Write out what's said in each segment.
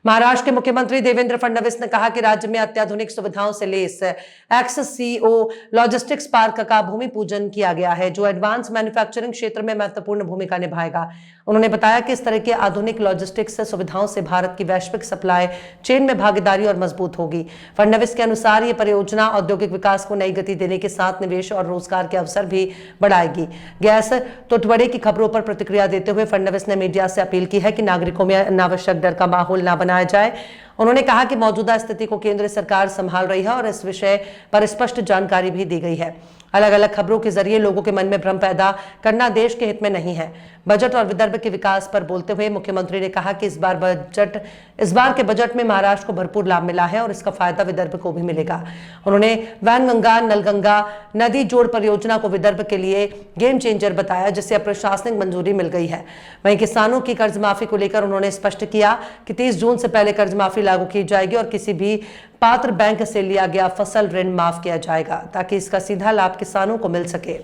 महाराष्ट्र के मुख्यमंत्री देवेंद्र फडणवीस ने कहा कि राज्य में अत्याधुनिक सुविधाओं से लेस एक्ससीओ लॉजिस्टिक्स पार्क का भूमि पूजन किया गया है, जो एडवांस मैन्युफैक्चरिंग क्षेत्र में महत्वपूर्ण भूमिका निभाएगा। उन्होंने बताया कि इस तरह के आधुनिक लॉजिस्टिक्स सुविधाओं से भारत की वैश्विक सप्लाई चेन में भागीदारी और मजबूत होगी। फडणवीस के अनुसार ये परियोजना औद्योगिक विकास को नई गति देने के साथ निवेश और रोजगार के अवसर भी बढ़ाएगी। गैस तुटवड़े की खबरों पर प्रतिक्रिया देते हुए फडणवीस ने मीडिया से अपील की है कि नागरिकों में अनावश्यक डर का माहौल न बनाया जाए। उन्होंने कहा कि मौजूदा स्थिति को केंद्र सरकार संभाल रही है और इस विषय पर स्पष्ट जानकारी भी दी गई है। अलग अलग खबरों के जरिए लोगों के मन में भ्रम पैदा करना देश के हित में नहीं है। बजट और विदर्भ के विकास पर बोलते हुए मुख्यमंत्री ने कहा कि इस बार के बजट में महाराष्ट्र को भरपूर लाभ मिला है और इसका फायदा विदर्भ को भी मिलेगा। उन्होंने वैनगंगा नलगंगा नदी जोड़ परियोजना को विदर्भ के लिए गेम चेंजर बताया, जिसे अब प्रशासनिक मंजूरी मिल गई है। वहीं किसानों की कर्ज माफी को लेकर उन्होंने स्पष्ट किया कि 30 जून से पहले कर्ज माफी लागू की जाएगी और किसी भी पात्र बैंक से लिया गया फसल ऋण माफ किया जाएगा, ताकि इसका सीधा लाभ किसानों को मिल सके।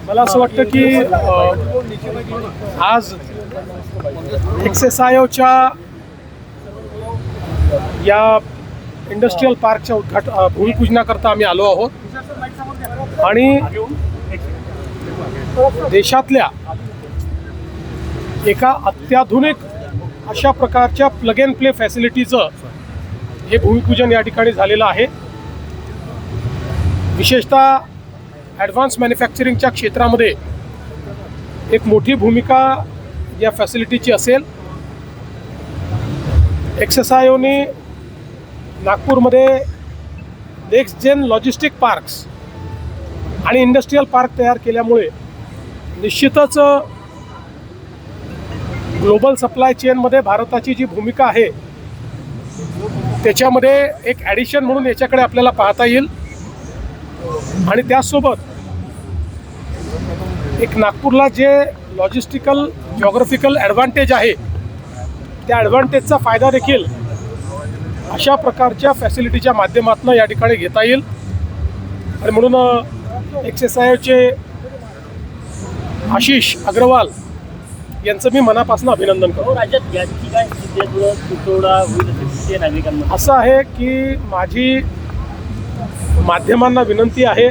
मला असं वाटतं की आज एक्सएसआयओच्या या इंडस्ट्रियल पार्कच्या भूमिपूजनाकरता आम्ही आलो आहोत आणि देशातल्या एका अत्याधुनिक अशा प्रकारच्या प्लग अँड प्ले फॅसिलिटीचं हे भूमिपूजन या ठिकाणी झालेलं आहे। विशेषतः ॲडव्हान्स मॅन्युफॅक्चरिंगच्या क्षेत्रामध्ये एक मोठी भूमिका या फॅसिलिटीची असेल। एक्सएसआयओने नागपूरमध्ये नेक्स्ट जेन लॉजिस्टिक पार्क्स आणि इंडस्ट्रियल पार्क तयार केल्यामुळे निश्चितच ग्लोबल सप्लाय चेनमध्ये भारताची जी भूमिका आहे त्याच्यामध्ये एक ॲडिशन म्हणून याच्याकडे आपल्याला पाहता येईल। आणि त्यासोबत एक नागपूरला जे लॉजिस्टिकल जॉग्राफिकल ॲडव्हान्टेज आहे त्या ॲडव्हान्टेजचा फायदा देखील अशा प्रकारच्या फॅसिलिटीच्या माध्यमातून या ठिकाणी घेता येईल। आणि म्हणून एक्सएसआयओचे आशिष अग्रवाल यांचं मी मनापासून अभिनंदन करतो। राज्यात गॅसची काय स्थिती आहे, तुटवडा होईल अशी नागरिकांना असं आहे की माझी माध्यमांना विनंती आहे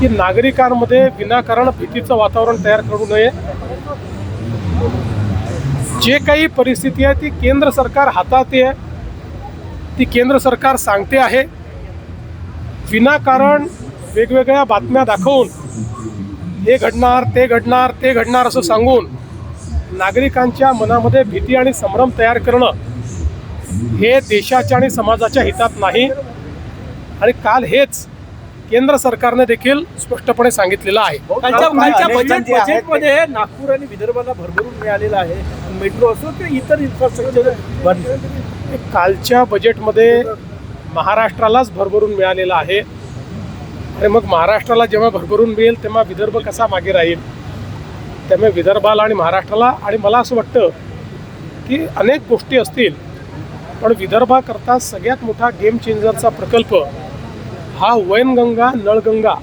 की नागरिकांमध्ये विनाकारण भीतीचं वातावरण तयार करू नये। जे काही परिस्थिती आहे ती केंद्र सरकार हाताळते आहे, ती केंद्र सरकार सांगते आहे। विनाकारण वेगवेगळ्या बातम्या दाखवून हे घडणार ते घडणार ते घडणार असं सांगून नागरिकांच्या मनामध्ये भीती आणि संभ्रम तयार करणं हे देशाच्या आणि समाजाच्या हितात नाही। आणि काल हेच केंद्र सरकारने देखील स्पष्टपणे सांगितलेलं आहे। बजेटमध्ये नागपूर आणि विदर्भाला भरभरून मिळालेलं आहे, मेट्रो असो किंवा इतर इन्फ्रास्ट्रक्चर। कालच्या बजेटमध्ये महाराष्ट्रालाच भरभरून मिळालेलं आहे आणि मग महाराष्ट्राला जेव्हा भरभरून मिळेल तेव्हा विदर्भ कसा मागे राहील। त्यामुळे विदर्भाला आणि महाराष्ट्राला आणि मला असं वाटतं की अनेक गोष्टी असतील पण विदर्भाकरता सगळ्यात मोठा गेम चेंजरचा प्रकल्प हा वैनगंगा नळगंगा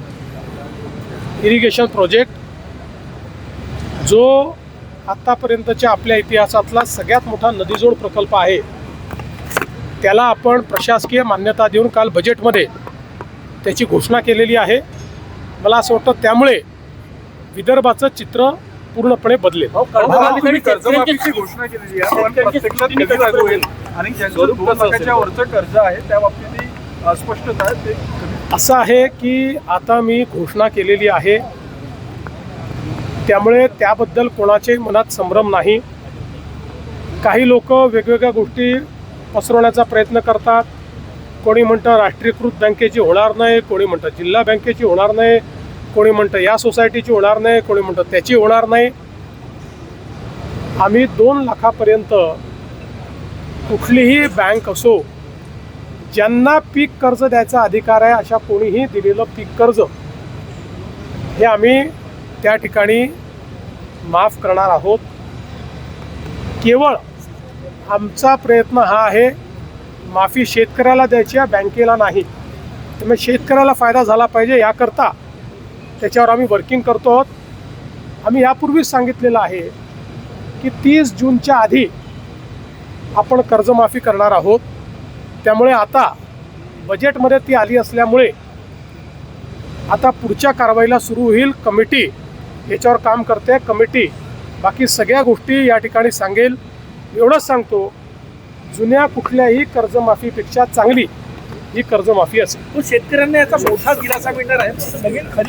इरिगेशन प्रोजेक्ट, जो आत्तापर्यंतच्या आपल्या इतिहासातला सगळ्यात मोठा नदीजोड प्रकल्प आहे, त्याला आपण प्रशासकीय मान्यता देऊन काल बजेटमध्ये त्याची घोषणा केलेली आहे। मला असं वाटतं त्यामुळे विदर्भाचं चित्र पूर्णपणे बदलेल। कर्जमाफीची घोषणा केलेली आहे, पण प्रत्यक्षात कधी लागू होईल आणि ज्यांचं 2 लाखाच्या वरचं कर्ज आहे त्या बाबतीत अस्पष्टता आहे। ते असं आहे की आता मी घोषणा केलेली आहे, त्यामुळे त्याबद्दल कोणाच्याही मनात संभ्रम नाही। काही लोक वेगवेगळ्या गोष्टी पसरवण्याचा प्रयत्न करतात। कोणी म्हणतं राष्ट्रीयकृत बँकेची होणार नाही, कोणी म्हणतं जिल्हा बँकेची होणार नाही, कोणी म्हणतं या सोसायटीची होणार नाही, कोणी म्हणतं त्याची होणार नाही। आम्ही 2 लाखापर्यंत कुठलीही बँक असो ज्यांना पीक कर्ज द्यायचा अधिकार आहे अशा कोणीही दिलेलं पीक कर्ज हे आम्ही त्या ठिकाणी माफ करणार आहोत। केवळ आमचा प्रयत्न हा आहे माफी शेतकऱ्याला द्यायची आहे, बँकेला नाही। त्यामुळे शेतकऱ्याला फायदा झाला पाहिजे याकरता त्याच्यावर आम्ही वर्किंग करतो आहोत। आम्ही यापूर्वीच सांगितलेलं आहे की 30 जूनच्या आधी आपण कर्जमाफी करणार आहोत. त्यामुळे आता बजेटमध्ये ती आली असल्यामुळे आता पुढच्या कारवाईला सुरू होईल. कमिटी याच्यावर काम करते. कमिटी बाकी सगळ्या गोष्टी या ठिकाणी सांगेल. एवढंच सांगतो, जुन्या कुठल्याही कर्जमाफीपेक्षा चांगली ही कर्जमाफी असेल. शेतकऱ्यांना याचा मोठा दिलासा मिळणार आहे. नवीन खरीप